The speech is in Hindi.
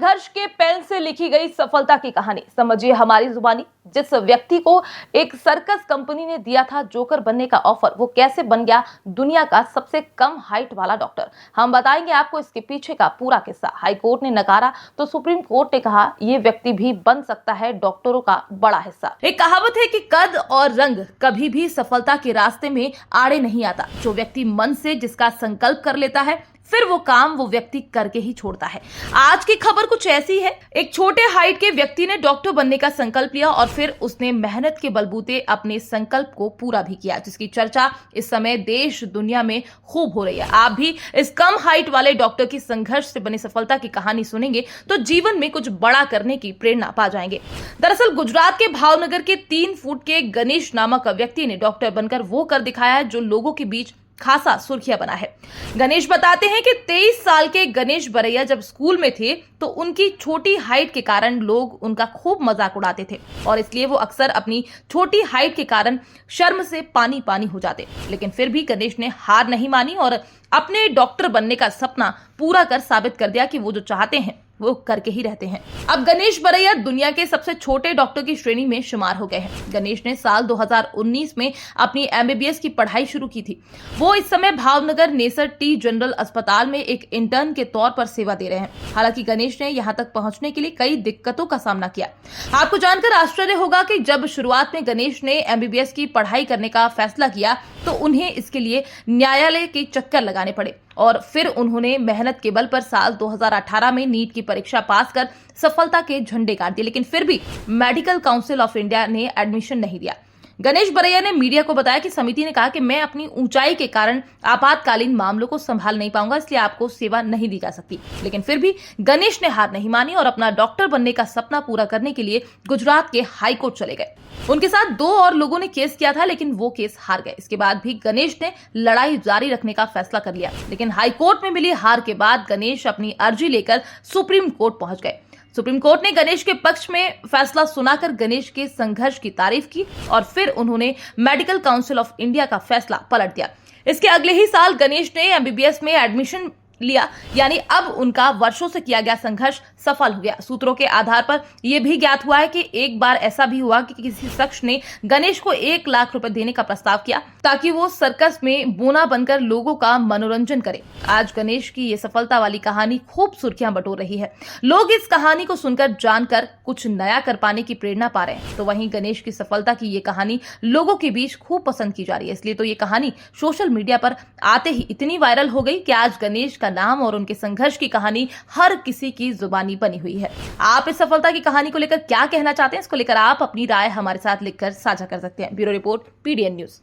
संघर्ष के पेन से लिखी गई सफलता की कहानी समझिए हमारी जुबानी। जिस व्यक्ति को एक सर्कस कंपनी ने दिया था जोकर बनने का ऑफर, वो कैसे बन गया दुनिया का सबसे कम हाइट वाला डॉक्टर। हम बताएंगे आपको इसके पीछे का पूरा किस्सा। हाई कोर्ट ने नकारा तो सुप्रीम कोर्ट ने कहा ये व्यक्ति भी बन सकता है डॉक्टरों का बड़ा हिस्सा। एक कहावत है कि कद और रंग कभी भी सफलता के रास्ते में आड़े नहीं आता। जो व्यक्ति मन से जिसका संकल्प कर लेता है फिर वो काम वो व्यक्ति करके ही छोड़ता है। आज की खबर कुछ ऐसी है। एक छोटे हाइट के व्यक्ति ने डॉक्टर बनने का संकल्प लिया और फिर उसने मेहनत के बलबूते अपने संकल्प को पूरा भी किया, जिसकी चर्चा इस समय देश दुनिया में खूब हो रही है। आप भी इस कम हाइट वाले डॉक्टर की संघर्ष से बनी सफलता की कहानी सुनेंगे तो जीवन में कुछ बड़ा करने की प्रेरणा पा जाएंगे। दरअसल गुजरात के भावनगर के 3 फुट के गणेश नामक व्यक्ति ने डॉक्टर बनकर वो कर दिखाया है जो लोगों के बीच खासा सुर्खियां बना है। गणेश बताते हैं कि 23 साल के गणेश बरैया जब स्कूल में थे तो उनकी छोटी हाइट के कारण लोग उनका खूब मजाक उड़ाते थे और इसलिए वो अक्सर अपनी छोटी हाइट के कारण शर्म से पानी पानी हो जाते। लेकिन फिर भी गणेश ने हार नहीं मानी और अपने डॉक्टर बनने का सपना पूरा कर साबित कर दिया कि वो जो चाहते हैं वो करके ही रहते हैं। अब गणेश बरैया दुनिया के सबसे छोटे डॉक्टर की श्रेणी में शुमार हो गए हैं। गणेश ने साल 2019 में अपनी एमबीबीएस की पढ़ाई शुरू की थी। वो इस समय भावनगर नेसर टी जनरल अस्पताल में एक इंटर्न के तौर पर सेवा दे रहे हैं। हालांकि गणेश ने यहाँ तक पहुंचने के लिए कई दिक्कतों का सामना किया। आपको जानकर आश्चर्य होगा कि जब शुरुआत में गणेश ने एमबीबीएस की पढ़ाई करने का फैसला किया तो उन्हें इसके लिए न्यायालय के चक्कर लगाने पड़े और फिर उन्होंने मेहनत के बल पर साल 2018 में नीट की परीक्षा पास कर सफलता के झंडे गाड़ दिए। लेकिन फिर भी मेडिकल काउंसिल ऑफ इंडिया ने एडमिशन नहीं दिया। गणेश बरैया ने मीडिया को बताया कि समिति ने कहा कि मैं अपनी ऊंचाई के कारण आपातकालीन मामलों को संभाल नहीं पाऊंगा, इसलिए आपको सेवा नहीं दी जा सकती। लेकिन फिर भी गणेश ने हार नहीं मानी और अपना डॉक्टर बनने का सपना पूरा करने के लिए गुजरात के हाई कोर्ट चले गए। उनके साथ 2 और लोगों ने केस किया था लेकिन वो केस हार गए। इसके बाद भी गणेश ने लड़ाई जारी रखने का फैसला कर लिया। लेकिन हाई कोर्ट में मिली हार के बाद गणेश अपनी अर्जी लेकर सुप्रीम कोर्ट पहुंच गए। सुप्रीम कोर्ट ने गणेश के पक्ष में फैसला सुनाकर गणेश के संघर्ष की तारीफ की और फिर उन्होंने मेडिकल काउंसिल ऑफ इंडिया का फैसला पलट दिया। इसके अगले ही साल गणेश ने एमबीबीएस में एडमिशन लिया, यानी अब उनका वर्षों से किया गया संघर्ष सफल हो गया। सूत्रों के आधार पर यह भी ज्ञात हुआ है कि एक बार ऐसा भी हुआ कि किसी शख्स ने गणेश को 1 लाख रुपए देने का प्रस्ताव किया ताकि वो सर्कस में बोना बनकर लोगों का मनोरंजन करे। आज गणेश की ये सफलता वाली कहानी खूब सुर्खियां बटोर रही है। लोग इस कहानी को सुनकर जानकर कुछ नया कर पाने की प्रेरणा पा रहे हैं। तो वहीं गणेश की सफलता की ये कहानी लोगों के बीच खूब पसंद की जा रही है। इसलिए तो ये कहानी सोशल मीडिया पर आते ही इतनी वायरल हो गई कि आज गणेश का नाम और उनके संघर्ष की कहानी हर किसी की जुबानी बनी हुई है। आप इस सफलता की कहानी को लेकर क्या कहना चाहते हैं, इसको लेकर आप अपनी राय हमारे साथ लिखकर साझा कर सकते हैं। Bureau report, PDN news.